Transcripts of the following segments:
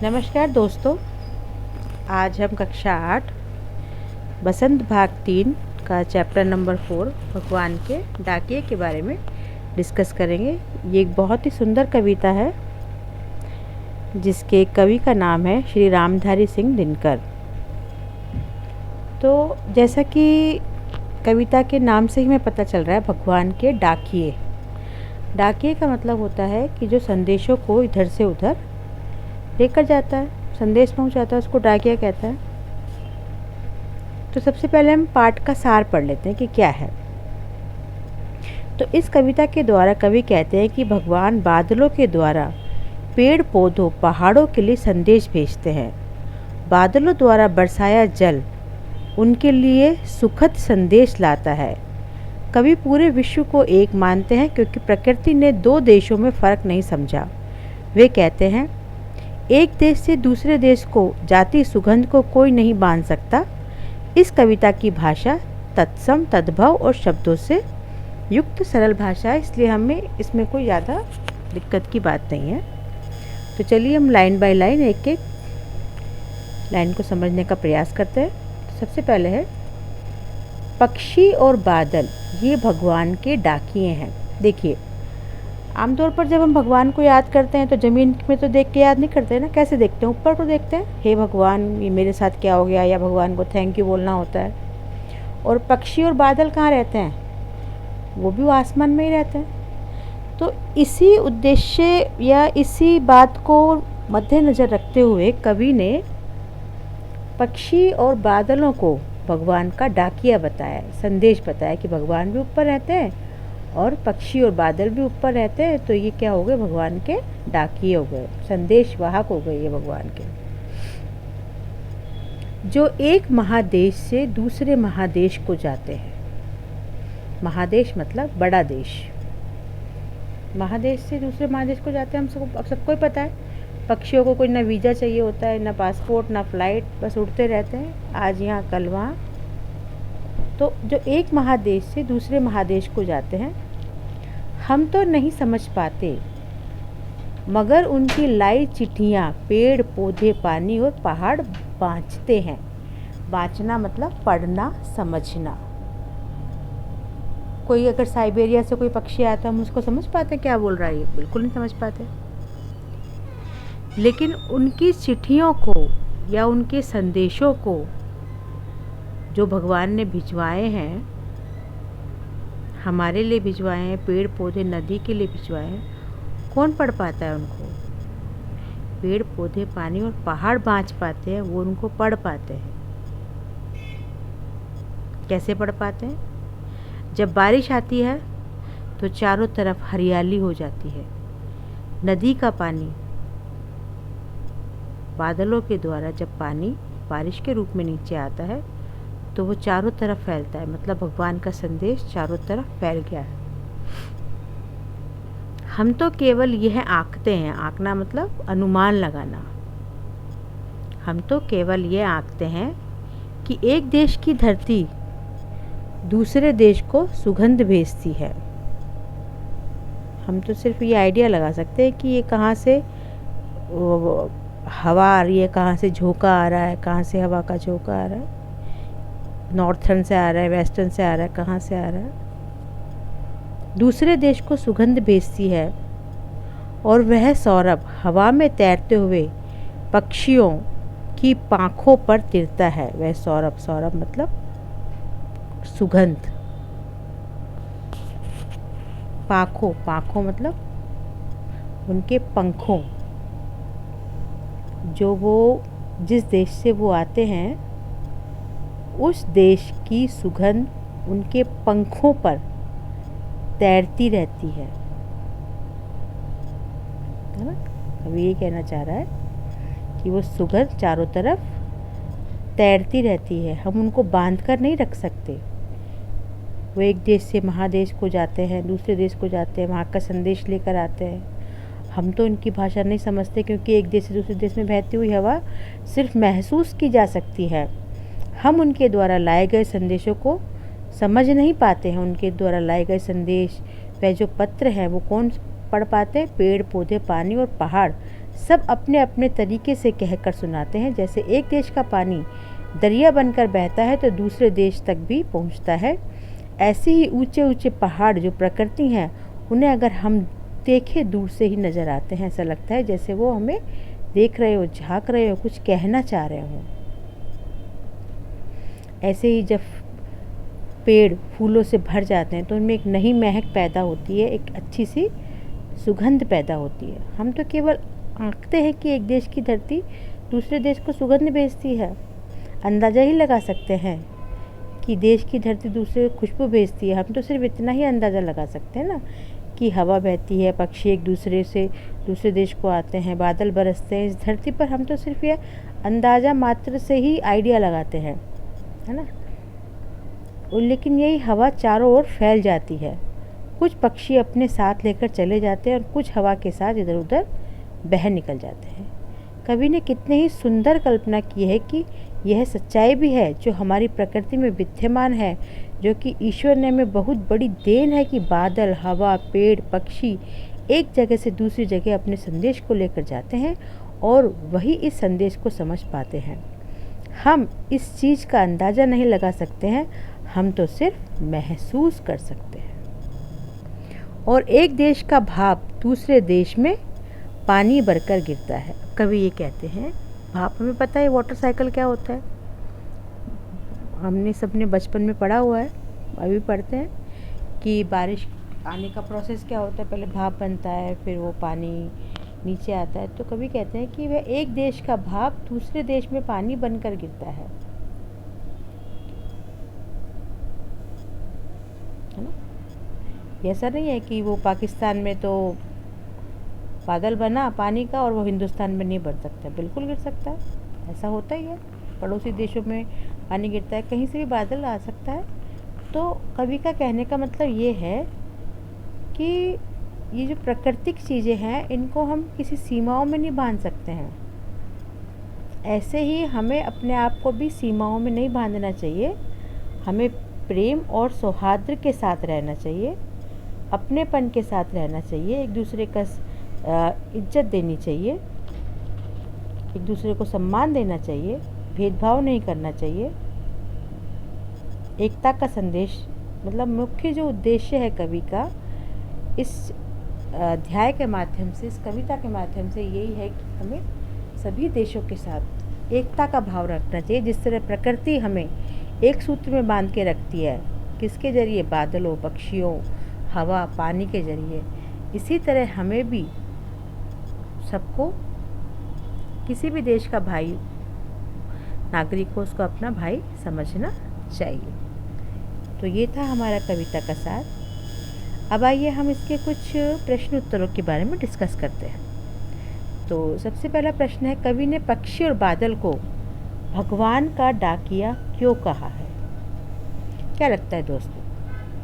नमस्कार दोस्तों, आज हम कक्षा 8 बसंत भाग 3 का चैप्टर नंबर 4 भगवान के डाकिये के बारे में डिस्कस करेंगे। ये एक बहुत ही सुंदर कविता है जिसके कवि का नाम है श्री रामधारी सिंह दिनकर। तो जैसा कि कविता के नाम से ही हमें पता चल रहा है, भगवान के डाकिये। डाकिये का मतलब होता है कि जो संदेशों को इधर से उधर लेकर जाता है, संदेश पहुंचाता है, उसको डाकिया कहता है। तो सबसे पहले हम पाठ का सार पढ़ लेते हैं कि क्या है। तो इस कविता के द्वारा कवि कहते हैं कि भगवान बादलों के द्वारा पेड़ पौधों पहाड़ों के लिए संदेश भेजते हैं। बादलों द्वारा बरसाया जल उनके लिए सुखद संदेश लाता है। कवि पूरे विश्व को एक मानते हैं क्योंकि प्रकृति ने दो देशों में फ़र्क नहीं समझा। वे कहते हैं, एक देश से दूसरे देश को जाति सुगंध को कोई नहीं बांध सकता। इस कविता की भाषा तत्सम तद्भव और शब्दों से युक्त सरल भाषा है, इसलिए हमें इसमें कोई ज़्यादा दिक्कत की बात नहीं है। तो चलिए हम लाइन बाय लाइन एक एक लाइन को समझने का प्रयास करते हैं। सबसे पहले है पक्षी और बादल, ये भगवान के डाकिये हैं। देखिए, आमतौर पर जब हम भगवान को याद करते हैं तो ज़मीन में तो देख के याद नहीं करते ना, कैसे देखते हैं? ऊपर को देखते हैं, हे भगवान ये मेरे साथ क्या हो गया, या भगवान को थैंक यू बोलना होता है। और पक्षी और बादल कहाँ रहते हैं? वो भी आसमान में ही रहते हैं। तो इसी उद्देश्य या इसी बात को मद्देनज़र रखते हुए कवि ने पक्षी और बादलों को भगवान का डाकिया बताया, संदेश बताया कि भगवान भी ऊपर रहते हैं और पक्षी और बादल भी ऊपर रहते हैं। तो ये क्या हो गए? भगवान के डाकिये हो गए, संदेश वाहक हो गए ये भगवान के, जो एक महादेश से दूसरे महादेश को जाते हैं। महादेश मतलब बड़ा देश। महादेश से दूसरे महादेश को जाते हैं, हम सबको ही पता है। पक्षियों को कोई ना वीज़ा चाहिए होता है, ना पासपोर्ट, ना फ्लाइट, बस उड़ते रहते हैं, आज यहाँ कल वहाँ। तो जो एक महादेश से दूसरे महादेश को जाते हैं, हम तो नहीं समझ पाते, मगर उनकी लाई चिट्ठियाँ पेड़ पौधे पानी और पहाड़ बाँचते हैं। बाँचना मतलब पढ़ना समझना। कोई अगर साइबेरिया से कोई पक्षी आता है, हम उसको समझ पाते क्या बोल रहा है? ये बिल्कुल नहीं समझ पाते। लेकिन उनकी चिट्ठियों को या उनके संदेशों को जो भगवान ने भिजवाए हैं, हमारे लिए भिजवाए हैं, पेड़ पौधे नदी के लिए भिजवाए हैं, कौन पढ़ पाता है उनको? पेड़ पौधे पानी और पहाड़ बाँच पाते हैं, वो उनको पढ़ पाते हैं। कैसे पढ़ पाते हैं? जब बारिश आती है तो चारों तरफ हरियाली हो जाती है। नदी का पानी बादलों के द्वारा जब पानी बारिश के रूप में नीचे आता है तो वो चारों तरफ फैलता है, मतलब भगवान का संदेश चारों तरफ फैल गया है। हम तो केवल यह आंकते हैं, आंकना मतलब अनुमान लगाना। हम तो केवल ये आंकते हैं कि एक देश की धरती दूसरे देश को सुगंध भेजती है। हम तो सिर्फ ये आइडिया लगा सकते हैं कि ये कहाँ से हवा आ रही है, कहाँ से झोंका आ रहा है, कहाँ से हवा का झोंका आ रहा है, नॉर्थर्न से आ रहा है, वेस्टर्न से आ रहा है, कहाँ से आ रहा है। दूसरे देश को सुगंध भेजती है और वह सौरभ हवा में तैरते हुए पक्षियों की पाँखों पर तिरता है। वह सौरभ, सौरभ मतलब सुगंध। पाँखों, पाँखों मतलब उनके पंखों। जो वो जिस देश से वो आते हैं, उस देश की सुगंध उनके पंखों पर तैरती रहती है ना? अभी ये कहना चाह रहा है कि वो सुगंध चारों तरफ तैरती रहती है, हम उनको बांध कर नहीं रख सकते। वो एक देश से महादेश को जाते हैं, दूसरे देश को जाते हैं, वहाँ का संदेश लेकर आते हैं। हम तो इनकी भाषा नहीं समझते क्योंकि एक देश से दूसरे देश में बहती हुई हवा सिर्फ महसूस की जा सकती है। हम उनके द्वारा लाए गए संदेशों को समझ नहीं पाते हैं। उनके द्वारा लाए गए संदेश, वह जो पत्र हैं, वो कौन पढ़ पाते हैं? पेड़ पौधे पानी और पहाड़ सब अपने अपने तरीके से कहकर सुनाते हैं। जैसे एक देश का पानी दरिया बनकर बहता है तो दूसरे देश तक भी पहुंचता है, ऐसे ही ऊंचे ऊंचे पहाड़ जो प्रकृति हैं उन्हें अगर हम देखें दूर से ही नज़र आते हैं। ऐसा लगता है जैसे वो हमें देख रहे हो, झांक रहे हो, कुछ कहना चाह रहे हो। ऐसे ही जब पेड़ फूलों से भर जाते हैं तो उनमें एक नई महक पैदा होती है, एक अच्छी सी सुगंध पैदा होती है। हम तो केवल आंकते हैं कि एक देश की धरती दूसरे देश को सुगंध भेजती है, अंदाज़ा ही लगा सकते हैं कि देश की धरती दूसरे को खुशबू भेजती है। हम तो सिर्फ इतना ही अंदाज़ा लगा सकते हैं ना कि हवा बहती है, पक्षी एक दूसरे से दूसरे देश को आते हैं, बादल बरसते हैं इस धरती पर। हम तो सिर्फ ये अंदाज़ा मात्र से ही आइडिया लगाते हैं, है ना। लेकिन यही हवा चारों ओर फैल जाती है। कुछ पक्षी अपने साथ लेकर चले जाते हैं और कुछ हवा के साथ इधर उधर बह निकल जाते हैं। कवि ने कितने ही सुंदर कल्पना की है कि यह सच्चाई भी है जो हमारी प्रकृति में विद्यमान है, जो कि ईश्वर ने हमें बहुत बड़ी देन है कि बादल, हवा, पेड़, पक्षी एक जगह से दूसरी जगह अपने संदेश को लेकर जाते हैं और वही इस संदेश को समझ पाते हैं। हम इस चीज़ का अंदाज़ा नहीं लगा सकते हैं, हम तो सिर्फ महसूस कर सकते हैं। और एक देश का भाप दूसरे देश में पानी भरकर गिरता है। कवि ये कहते हैं, भाप हमें पता है वाटर साइकिल क्या होता है, हमने सबने बचपन में पढ़ा हुआ है, अभी पढ़ते हैं कि बारिश आने का प्रोसेस क्या होता है। पहले भाप बनता है, फिर वो पानी नीचे आता है। तो कवि कहते हैं कि वह एक देश का भाप दूसरे देश में पानी बनकर गिरता है ना। ऐसा नहीं है कि वो पाकिस्तान में तो बादल बना पानी का और वो हिंदुस्तान में नहीं बढ़ सकता, बिल्कुल गिर सकता है, ऐसा होता ही है। पड़ोसी देशों में पानी गिरता है, कहीं से भी बादल आ सकता है। तो कवि का कहने का मतलब ये है कि ये जो प्राकृतिक चीज़ें हैं इनको हम किसी सीमाओं में नहीं बांध सकते हैं। ऐसे ही हमें अपने आप को भी सीमाओं में नहीं बांधना चाहिए। हमें प्रेम और सौहार्द के साथ रहना चाहिए, अपनेपन के साथ रहना चाहिए, एक दूसरे का इज्जत देनी चाहिए, एक दूसरे को सम्मान देना चाहिए, भेदभाव नहीं करना चाहिए। एकता का संदेश मतलब मुख्य जो उद्देश्य है कवि का इस अध्याय के माध्यम से, इस कविता के माध्यम से यही है कि हमें सभी देशों के साथ एकता का भाव रखना चाहिए। जिस तरह प्रकृति हमें एक सूत्र में बांध के रखती है, किसके ज़रिए, बादलों, पक्षियों, हवा, पानी के ज़रिए, इसी तरह हमें भी सबको, किसी भी देश का भाई नागरिक को उसको अपना भाई समझना चाहिए। तो ये था हमारा कविता का सार। अब आइए हम इसके कुछ प्रश्न उत्तरों के बारे में डिस्कस करते हैं। तो सबसे पहला प्रश्न है, कवि ने पक्षी और बादल को भगवान का डाकिया क्यों कहा है? क्या लगता है दोस्तों,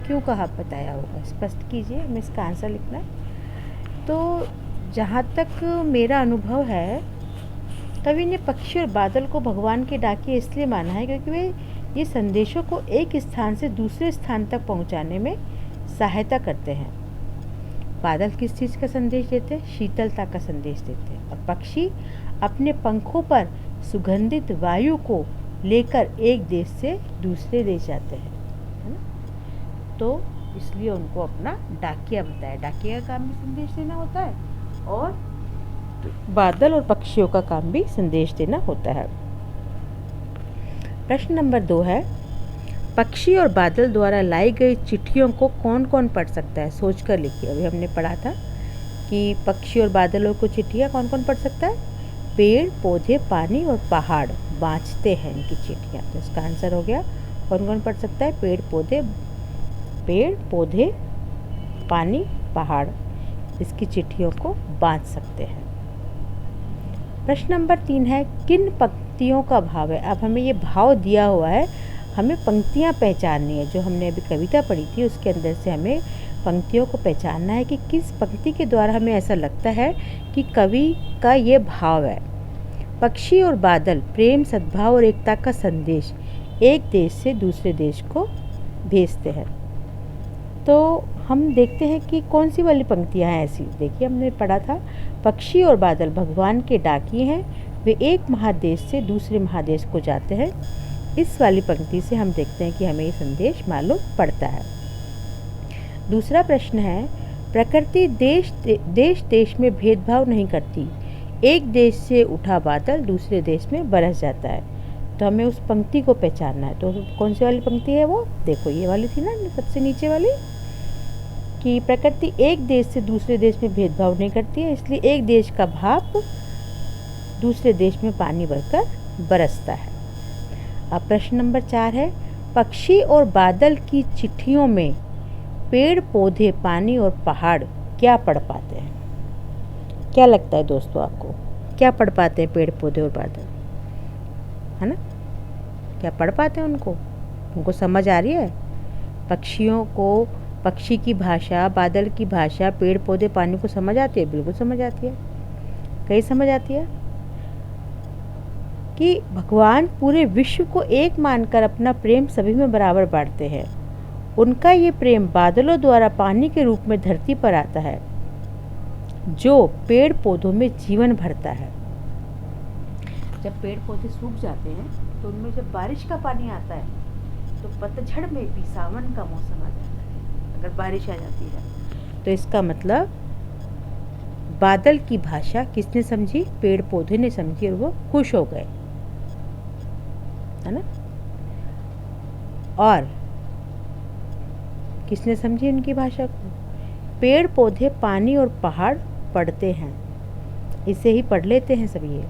क्यों कहा बताया होगा, स्पष्ट कीजिए, हमें इसका आंसर लिखना है। तो जहाँ तक मेरा अनुभव है, कवि ने पक्षी और बादल को भगवान के डाकिए इसलिए माना है क्योंकि वे ये संदेशों को एक स्थान से दूसरे स्थान तक पहुँचाने में सहायता करते हैं। बादल किस चीज़ का संदेश देते हैं? शीतलता का संदेश देते हैं। और पक्षी अपने पंखों पर सुगंधित वायु को लेकर एक देश से दूसरे देश जाते हैं, है ना। तो इसलिए उनको अपना डाकिया बताया। डाकिया का काम भी संदेश देना होता है और बादल और पक्षियों का काम भी संदेश देना होता है। प्रश्न नंबर 2 है, पक्षी और बादल द्वारा लाई गई चिट्ठियों को कौन कौन पढ़ सकता है? सोच कर लिखिए। अभी हमने पढ़ा था कि पक्षी और बादलों को चिट्ठियाँ कौन कौन पढ़ सकता है? पेड़, पौधे, पानी और पहाड़ बाँचते हैं इनकी चिट्ठियाँ। तो इसका आंसर हो गया, कौन कौन पढ़ सकता है? पेड़, पौधे, पानी, पहाड़ इसकी चिट्ठियों को बाँच सकते हैं। प्रश्न नंबर 3 है, किन पंक्तियों का भाव है? अब हमें ये भाव दिया हुआ है, हमें पंक्तियाँ पहचाननी है। जो हमने अभी कविता पढ़ी थी उसके अंदर से हमें पंक्तियों को पहचानना है कि किस पंक्ति के द्वारा हमें ऐसा लगता है कि कवि का ये भाव है। पक्षी और बादल प्रेम, सद्भाव और एकता का संदेश एक देश से दूसरे देश को भेजते हैं। तो हम देखते हैं कि कौन सी वाली पंक्तियाँ हैं ऐसी। देखिए, हमने पढ़ा था पक्षी और बादल भगवान के डाकिए हैं, वे एक महादेश से दूसरे महादेश को जाते हैं। इस वाली पंक्ति से हम देखते हैं कि हमें ये संदेश मालूम पड़ता है। दूसरा प्रश्न है, प्रकृति देश देश में भेदभाव नहीं करती, एक देश से उठा बादल दूसरे देश में बरस जाता है। तो हमें उस पंक्ति को पहचानना है। तो कौन सी वाली पंक्ति है वो? देखो, ये वाली थी ना, सबसे नीचे वाली, कि प्रकृति एक देश से दूसरे देश में भेदभाव नहीं करती है, इसलिए एक देश का भाप दूसरे देश में पानी भरकर बरसता है। अब प्रश्न नंबर 4 है, पक्षी और बादल की चिट्ठियों में पेड़ पौधे पानी और पहाड़ क्या पढ़ पाते हैं? क्या लगता है दोस्तों आपको, क्या पढ़ पाते हैं पेड़ पौधे और बादल, है ना? क्या पढ़ पाते हैं उनको समझ आ रही है? पक्षियों को पक्षी की भाषा, बादल की भाषा, पेड़ पौधे पानी को समझ आती है? बिल्कुल समझ आती है। कहीं समझ आती है कि भगवान पूरे विश्व को एक मानकर अपना प्रेम सभी में बराबर बांटते हैं। उनका ये प्रेम बादलों द्वारा पानी के रूप में धरती पर आता है, जो पेड़ पौधों में जीवन भरता है। जब पेड़ पौधे सूख जाते हैं तो उनमें जब बारिश का पानी आता है तो पतझड़ में भी सावन का मौसम आ जाता है, अगर बारिश आ जाती है तो। इसका मतलब बादल की भाषा किसने समझी? पेड़ पौधे ने समझी और वो खुश हो गए, है ना? और किसने समझी उनकी भाषा को? पेड़ पौधे पानी और पहाड़ पढ़ते हैं, इसे ही पढ़ लेते हैं सब। ये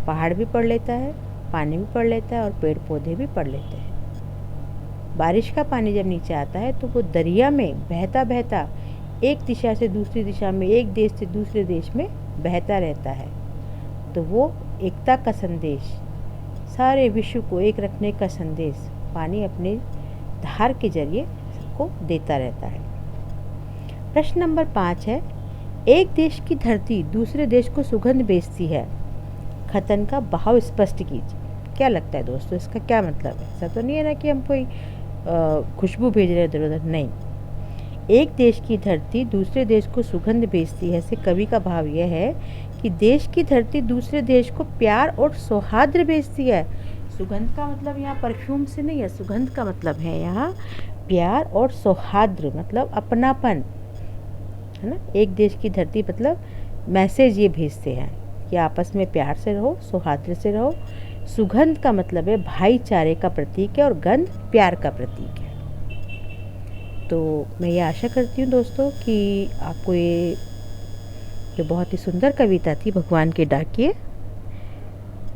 पहाड़ भी पढ़ लेता है, पानी भी पढ़ लेता है और पेड़ पौधे भी पढ़ लेते हैं। बारिश का पानी जब नीचे आता है तो वो दरिया में बहता बहता एक दिशा से दूसरी दिशा में, एक देश से दूसरे देश में बहता रहता है। तो वो एकता का संदेश, सारे विश्व को एक रखने का संदेश पानी अपने धार के जरिए सबको देता रहता है। प्रश्न नंबर 5 है, एक देश की धरती दूसरे देश को सुगंध भेजती है, खतन का बहाव स्पष्ट कीजिए। क्या लगता है दोस्तों, इसका क्या मतलब है? ऐसा तो नहीं है ना कि हम कोई खुशबू भेज रहे हैं इधर उधर, नहीं। एक देश की धरती दूसरे देश को सुगंध भेजती है से कवि का भाव यह है कि देश की धरती दूसरे देश को प्यार और सौहार्द भेजती है। सुगंध का मतलब यहाँ परफ्यूम से नहीं है, सुगंध का मतलब है यहाँ प्यार और सौहार्द, मतलब अपनापन, है ना? एक देश की धरती मतलब मैसेज ये भेजते हैं कि आपस में प्यार से रहो, सौहार्द से रहो। सुगंध का मतलब है भाईचारे का प्रतीक है और गंध प्यार का प्रतीक है। तो मैं ये आशा करती हूँ दोस्तों कि आपको ये जो बहुत ही सुंदर कविता थी भगवान के डाकिए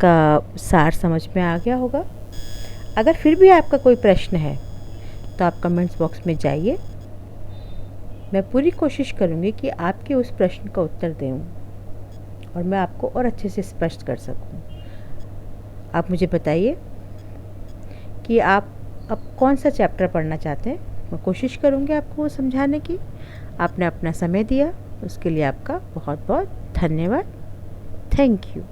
का सार समझ में आ गया होगा। अगर फिर भी आपका कोई प्रश्न है तो आप कमेंट्स बॉक्स में जाइए, मैं पूरी कोशिश करूँगी कि आपके उस प्रश्न का उत्तर दूँ और मैं आपको और अच्छे से स्पष्ट कर सकूँ। आप मुझे बताइए कि आप अब कौन सा चैप्टर पढ़ना चाहते हैं, मैं कोशिश करूँगी आपको वो समझाने की। आपने अपना समय दिया, उसके लिए आपका बहुत बहुत धन्यवाद। Thank you.